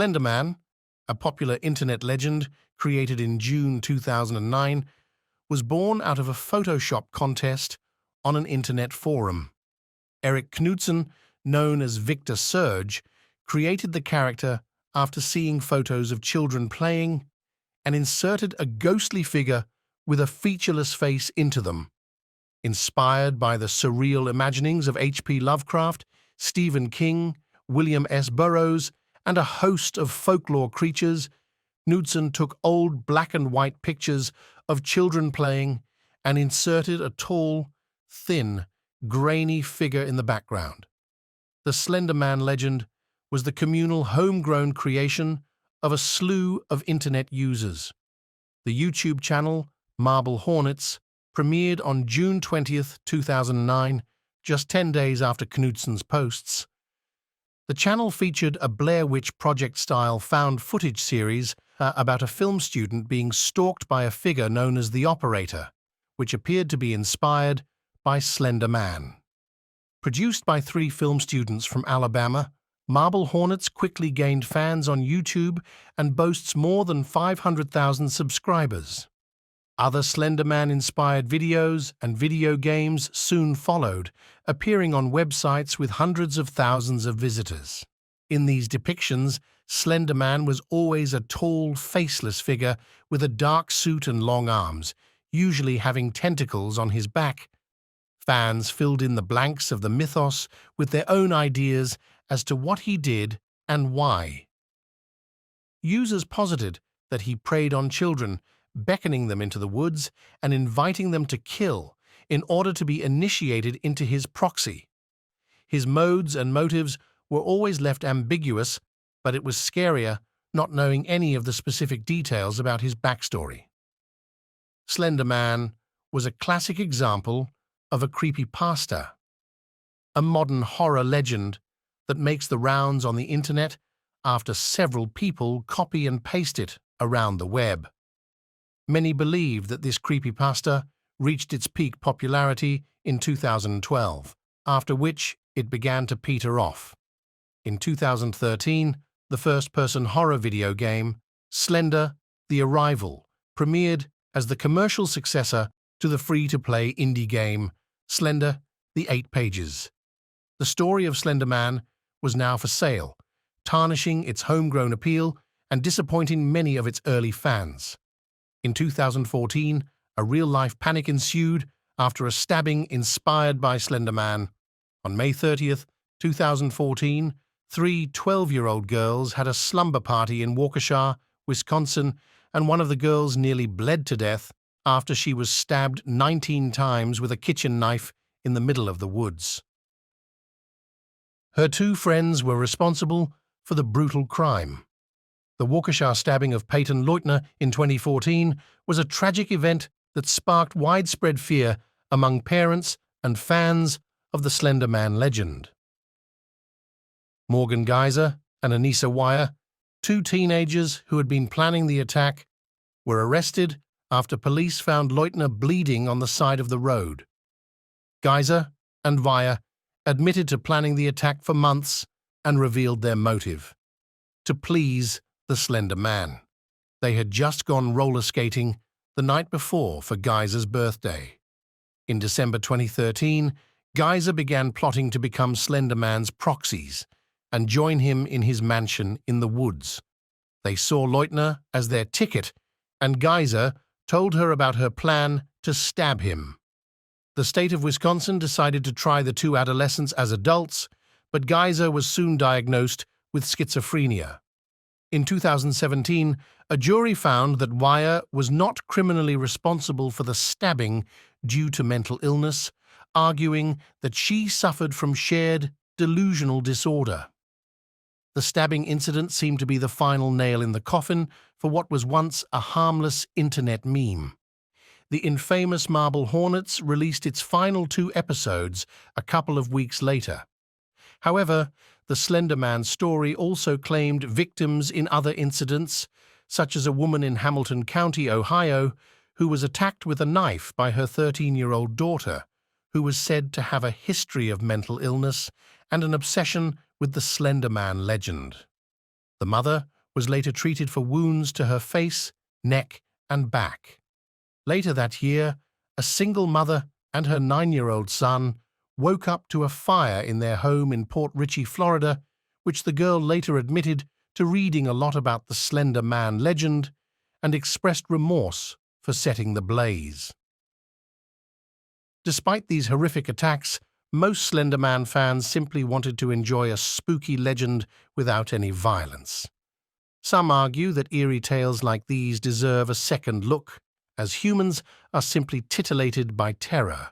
Slenderman, a popular internet legend created in June 2009, was born out of a Photoshop contest on an internet forum. Eric Knudsen, known as Victor Surge, created the character after seeing photos of children playing and inserted a ghostly figure with a featureless face into them. Inspired by the surreal imaginings of H.P. Lovecraft, Stephen King, William S. Burroughs, and a host of folklore creatures, Knudsen took old black-and-white pictures of children playing and inserted a tall, thin, grainy figure in the background. The Slenderman legend was the communal homegrown creation of a slew of internet users. The YouTube channel Marble Hornets premiered on June 20th, 2009, just 10 days after Knudsen's posts. The channel featured a Blair Witch Project-style found footage series about a film student being stalked by a figure known as the Operator, which appeared to be inspired by Slenderman. Produced by 3 film students from Alabama, Marble Hornets quickly gained fans on YouTube and boasts more than 500,000 subscribers. Other Slenderman-inspired videos and video games soon followed, appearing on websites with hundreds of thousands of visitors. In these depictions, Slenderman was always a tall, faceless figure with a dark suit and long arms, usually having tentacles on his back. Fans filled in the blanks of the mythos with their own ideas as to what he did and why. Users posited that he preyed on children, beckoning them into the woods and inviting them to kill in order to be initiated into his proxy. His modes and motives were always left ambiguous, but it was scarier not knowing any of the specific details about his backstory. Slenderman was a classic example of a creepypasta, a modern horror legend that makes the rounds on the internet after several people copy and paste it around the web. Many believe that this creepypasta reached its peak popularity in 2012, after which it began to peter off. In 2013, the first-person horror video game, Slender: The Arrival, premiered as the commercial successor to the free-to-play indie game, Slender: The 8 Pages. The story of Slenderman was now for sale, tarnishing its homegrown appeal and disappointing many of its early fans. In 2014, a real-life panic ensued after a stabbing inspired by Slenderman. On May 30th, 2014, 3 12-year-old girls had a slumber party in Waukesha, Wisconsin, and one of the girls nearly bled to death after she was stabbed 19 times with a kitchen knife in the middle of the woods. Her 2 friends were responsible for the brutal crime. The Waukesha stabbing of Peyton Leutner in 2014 was a tragic event that sparked widespread fear among parents and fans of the Slenderman legend. Morgan Geyser and Anissa Weier, 2 teenagers who had been planning the attack, were arrested after police found Leutner bleeding on the side of the road. Geyser and Weier admitted to planning the attack for months and revealed their motive: to please the Slender Man. They had just gone roller skating the night before for Geyser's birthday. In December 2013, Geyser began plotting to become Slenderman's proxies and join him in his mansion in the woods. They saw Leutner as their ticket, and Geyser told her about her plan to stab him. The state of Wisconsin decided to try the 2 adolescents as adults, but Geyser was soon diagnosed with schizophrenia. In 2017, a jury found that Weier was not criminally responsible for the stabbing due to mental illness, arguing that she suffered from shared delusional disorder. The stabbing incident seemed to be the final nail in the coffin for what was once a harmless internet meme. The infamous Marble Hornets released its final 2 episodes a couple of weeks later. However, the Slenderman story also claimed victims in other incidents, such as a woman in Hamilton County, Ohio, who was attacked with a knife by her 13-year-old daughter, who was said to have a history of mental illness and an obsession with the Slenderman legend. The mother was later treated for wounds to her face, neck, and back. Later that year, a single mother and her 9-year-old son woke up to a fire in their home in Port Richey, Florida, which the girl later admitted to reading a lot about the Slender Man legend and expressed remorse for setting the blaze. Despite these horrific attacks, most Slender Man fans simply wanted to enjoy a spooky legend without any violence. Some argue that eerie tales like these deserve a second look, as humans are simply titillated by terror